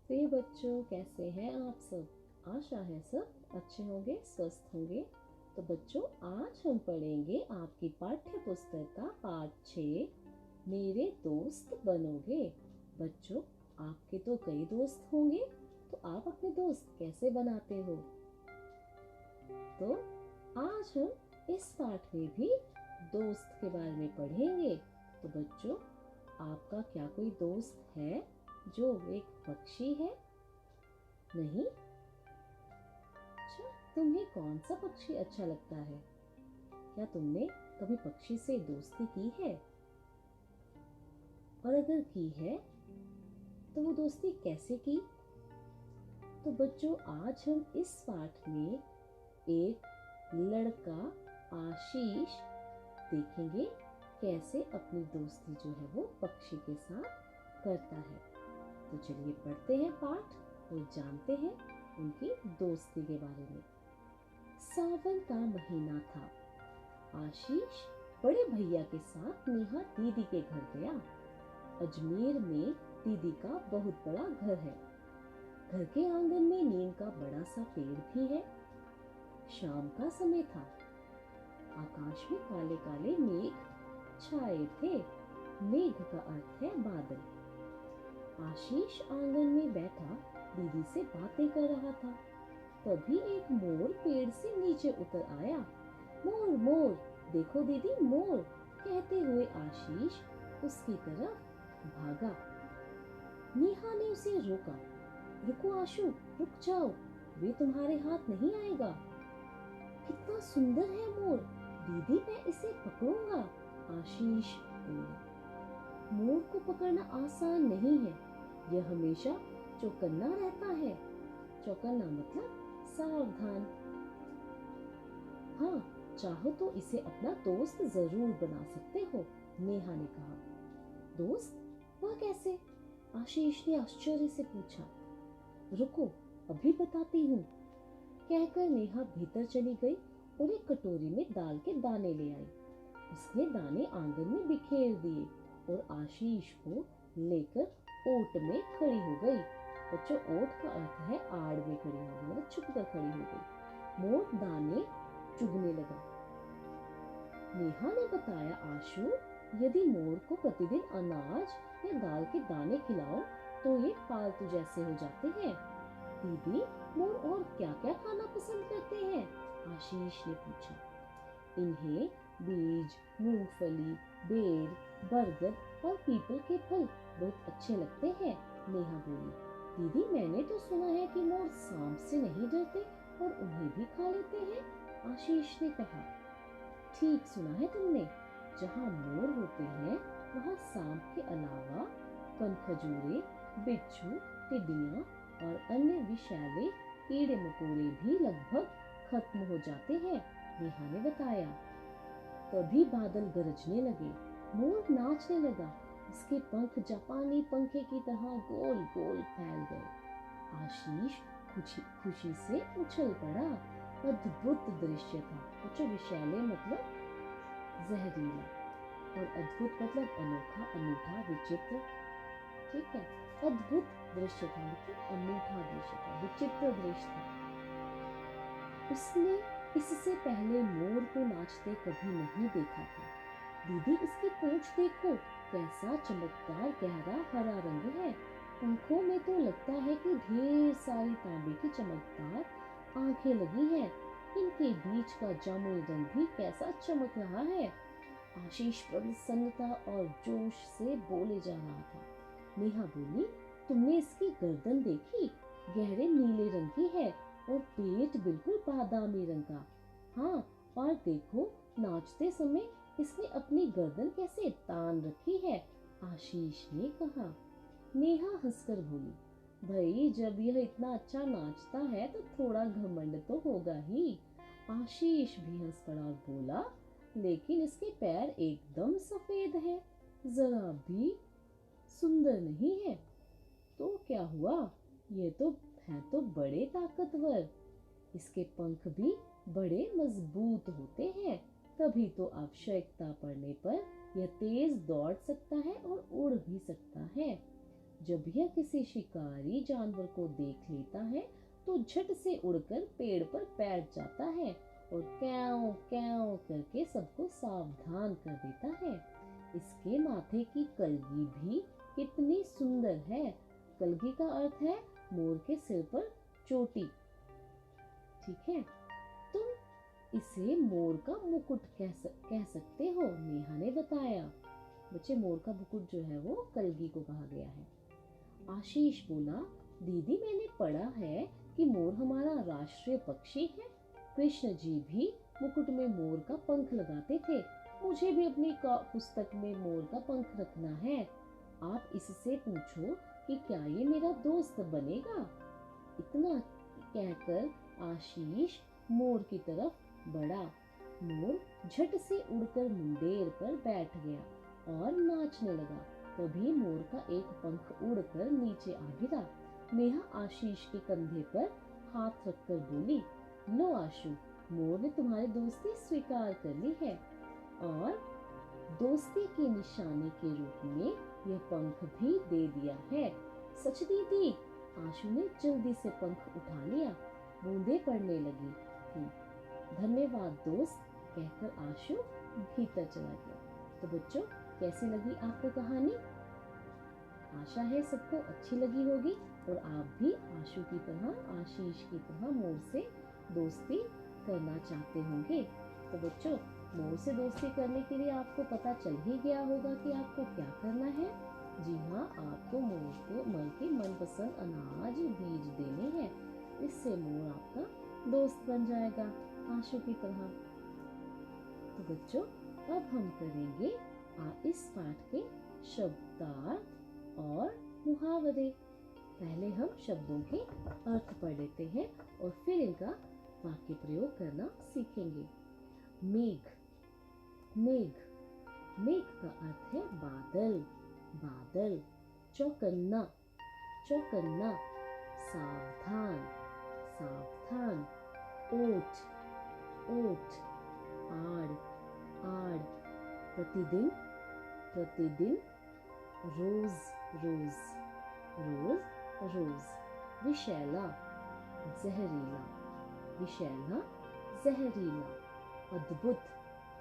प्रिय बच्चों, कैसे हैं आप सब। आशा है सब अच्छे होंगे, स्वस्थ होंगे। तो बच्चों, आज हम पढ़ेंगे आपकी पाठ्य पुस्तक का पाठ 6, मेरे दोस्त बनोगे। बच्चों, आपके तो कई दोस्त होंगे, तो आप अपने दोस्त कैसे बनाते हो? तो आज हम इस पाठ में भी दोस्त के बारे में पढ़ेंगे। तो बच्चों, आपका क्या कोई दोस्त है जो एक पक्षी है? नहीं? अच्छा, तुम्हें कौन सा पक्षी अच्छा लगता है? क्या तुमने कभी पक्षी से दोस्ती की है? और अगर की है तो वो दोस्ती कैसे की? तो बच्चों, आज हम इस पाठ में एक लड़का आशीष देखेंगे कैसे अपनी दोस्ती जो है वो पक्षी के साथ करता है। तो चलिए पढ़ते हैं पाठ और जानते हैं उनकी दोस्ती के बारे में। सावन का महीना था। आशीष बड़े भैया के साथ नेहा दीदी के घर गया। अजमेर में दीदी का बहुत बड़ा घर है। घर के आंगन में नीम का बड़ा सा पेड़ भी है। शाम का समय था। आकाश में काले काले मेघ छाए थे। मेघ का अर्थ है बादल। आशीष आंगन में बैठा दीदी से बातें कर रहा था। तभी एक मोर पेड़ से नीचे उतर आया। मोर मोर, देखो दीदी मोर, कहते हुए आशीष उसकी तरफ भागा। नेहा ने उसे रोका। रुको आशु, रुक जाओ, वे तुम्हारे हाथ नहीं आएगा। कितना सुंदर है मोर, दीदी मैं इसे पकड़ूंगा, आशीष बोला। मोर को पकड़ना आसान नहीं है, यह हमेशा चौकन्ना रहता है। चौकन्ना मतलब सावधान। हाँ, चाहो तो इसे अपना दोस्त जरूर बना सकते हो, नेहा ने कहा। दोस्त? वह कैसे? आशीष ने आश्चर्य से पूछा। रुको, अभी बताती हूँ, कहकर नेहा भीतर चली गई और एक कटोरी में दाल के दाने ले आई। उसने दाने आंगन में बिखेर दिए और आशीष को लेकर ओट में खड़ी हो गई। बच्चों, ओट का अर्थ है आड़ में खड़ी हो गई, मतलब छुप कर खड़ी हो गई। मोर दाने चुगने लगा। नेहा ने बताया, आशु, यदि मोर को प्रतिदिन अनाज या दाल के दाने खिलाओ तो ये पालतू जैसे हो जाते हैं। दीदी, मोर और क्या क्या खाना पसंद करते हैं? आशीष ने पूछा। इन्हें बीज, मूंगफली, बेर, बरगद और पीपल के फल बहुत अच्छे लगते हैं, नेहा बोली। दीदी, मैंने तो सुना है कि मोर सांप से नहीं डरते और उन्हें भी खा लेते हैं, आशीष ने कहा। ठीक सुना है तुमने, जहाँ मोर होते हैं वहाँ सांप के अलावा कनखजूरे, बिच्छू, टिड्डियाँ और अन्य विषैले कीड़े मकोड़े भी लगभग खत्म हो जाते हैं, नेहा ने बताया। तभी बादल गरजने लगे। मोर नाचने लगा। उसके पंख जापानी पंखे की तरह गोल गोल फैल गए। आशीष खुशी से उछल पड़ा। अद्भुत दृश्य था। बच्चों, विषैले मतलब जहरीला और अद्भुत मतलब अनोखा, अनूठा, विचित्र। ठीक है, अद्भुत दृश्य था मतलब अनूठा दृश्य था, विचित्र दृश्य था। उसने इससे पहले मोर को नाचते कभी नहीं देखा था। दीदी, इसकी पूंछ देखो, कैसा चमकदार गहरा हरा रंग है। पंखों में तो लगता है कि ढेर सारी तांबे की चमकदार आंखें लगी हैं। इनके बीच का जामुनी रंग भी कैसा चमक रहा है। आशीष प्रसन्नता और जोश से बोले जा रहा था। नेहा बोली, तुमने इसकी गर्दन देखी? गहरे नीले रंग की है और पेट बिल्कुल बादामी रंग का। हाँ, और देखो, नाचते समय इसने अपनी गर्दन कैसे तान रखी है, आशीष ने कहा। नेहा हंसकर बोली, भाई, जब यह इतना अच्छा नाचता है तो थोड़ा घमंड तो होगा ही। आशीष भी हंस पड़ा और बोला, लेकिन इसके पैर एकदम सफेद हैं, जरा भी सुंदर नहीं है। तो क्या हुआ, ये तो है तो बड़े ताकतवर। इसके पंख भी बड़े मजबूत होते हैं, तभी तो आवश्यकता पड़ने पर यह तेज दौड़ सकता है और उड़ भी सकता है। जब यह किसी शिकारी जानवर को देख लेता है तो झट से उड़कर पेड़ पर बैठ जाता है और क्याओ क्याओ करके सबको सावधान कर देता है। इसके माथे की कलगी भी कितनी सुंदर है। कलगी का अर्थ है मोर के सिर पर चोटी। ठीक है, तुम इसे मोर का मुकुट कह सकते हो, नेहा ने बताया। बच्चे, मोर का मुकुट जो है वो कलगी को कहा गया है। आशीष बोला, दीदी मैंने पढ़ा है कि मोर हमारा राष्ट्रीय पक्षी है। कृष्ण जी भी मुकुट में मोर का पंख लगाते थे। मुझे भी अपनी पुस्तक में मोर का पंख रखना है। आप इससे पूछो कि क्या ये मेरा दोस्त बनेगा। इतना कहकर आशीष मोर की तरफ बढ़ा। मोर झट से उड़कर मुंडेर पर बैठ गया और नाचने लगा। तभी मोर का एक पंख उड़कर नीचे आ गिरा। नेहा आशीष के कंधे पर हाथ रखकर बोली, लो आशु, मोर ने तुम्हारी दोस्ती स्वीकार कर ली है और दोस्ती की निशानी के रूप में यह पंख भी दे दिया है। सच दीदी? आशु ने जल्दी से पंख उठा लिया। बूंदें पड़ने लगी थी। धन्यवाद दोस्त, कहकर आशु भीतर चला गया। तो बच्चों, कैसी लगी आपको कहानी? आशा है सबको अच्छी लगी होगी और आप भी आशु की तरह, आशीष की तरह मोर से दोस्ती करना चाहते होंगे। तो बच्चों, मोर से दोस्ती करने के लिए आपको पता चल ही गया होगा कि आपको क्या करना है। जी हाँ, आपको मोर के मनपसंद अनाज बीज देने हैं। इससे मोर आपका दोस्त बन जाएगा आशु की तरह। तो बच्चों, अब हम करेंगे इस पाठ के शब्दार्थ और मुहावरे। पहले हम शब्दों के अर्थ पढ़ लेते हैं और फिर इनका वाक्य प्रयोग करना सीखेंगे। मेघ। मेघ, मेघ का अर्थ है बादल, बादल। चौकन्ना, चौकन्ना। सावधान, सावधान। ओट, ओट। आड़, आड़। प्रतिदिन, प्रतिदिन। रोज, रोज, रोज, रोज। विषैला, जहरीला, विषैला, जहरीला। अद्भुत,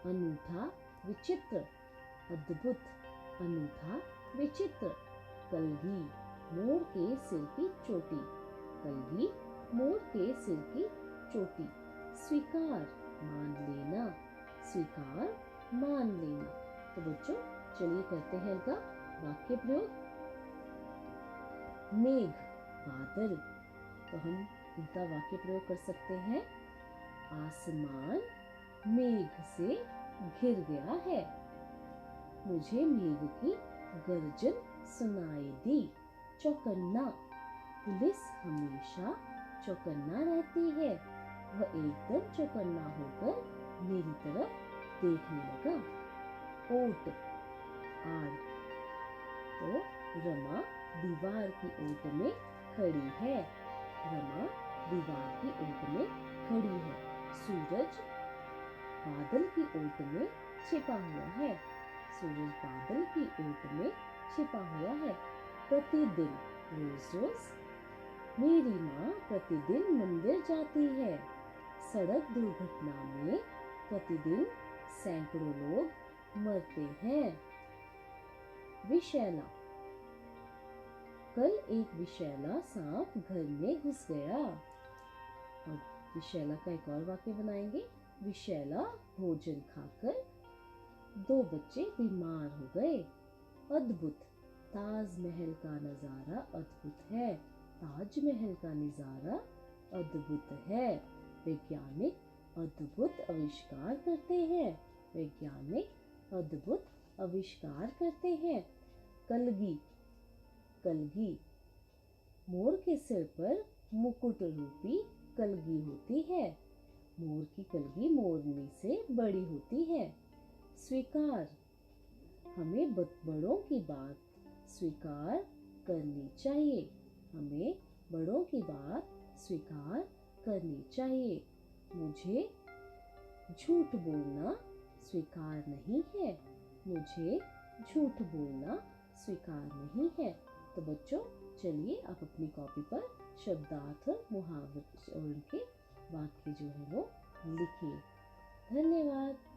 अनूठा, विचित्र, अद्भुत, अनूठा, विचित्र। कलगी, मोर के सिर की चोटी, कलगी, मोर के सिर की चोटी। स्वीकार, मान लेना, स्वीकार, मान लेना। तो बच्चों, चलिए करते हैं इनका वाक्य प्रयोग। मेघ, बादल। तो हम इनका वाक्य प्रयोग कर सकते हैं। आसमान मेघ से घिर गया है। मुझे मेघ की गर्जन सुनाई दी। चौकन्ना, पुलिस हमेशा चौकन्ना रहती है। वह एकदम चौकन्ना होकर मेरी तरफ देखने लगा। ओट, आड़। तो रमा दीवार की ओट में खड़ी है। रमा दीवार की ओट में खड़ी है। सूरज बादल की ओट में छिपा हुआ है। सूरज बादल की ओट में छिपा हुआ है। प्रतिदिन, रोज रोज। मेरी माँ प्रतिदिन मंदिर जाती है। सड़क दुर्घटना में प्रतिदिन सैकड़ों लोग मरते हैं। विषैला। कल एक विषैला सांप घर में घुस गया। अब विषैला का एक और वाक्य बनाएंगे। विषैला भोजन खाकर 2 बच्चे बीमार हो गए। अद्भुत, ताजमहल का नजारा अद्भुत है। ताजमहल का नजारा अद्भुत है। वैज्ञानिक अद्भुत आविष्कार करते हैं। वैज्ञानिक अद्भुत आविष्कार करते हैं। कलगी, कलगी। मोर के सिर पर मुकुट रूपी कलगी होती है। मोर की कलगी मोरनी से बड़ी होती है। स्वीकार, हमें बड़ों की बात स्वीकार करनी चाहिए। हमें बड़ों की बात स्वीकार करनी चाहिए। मुझे झूठ बोलना स्वीकार नहीं है। मुझे झूठ बोलना स्वीकार नहीं है। तो बच्चों चलिए आप अपनी कॉपी पर शब्दार्थ मुहावरे के वाक्य जो है वो लिखिए। धन्यवाद।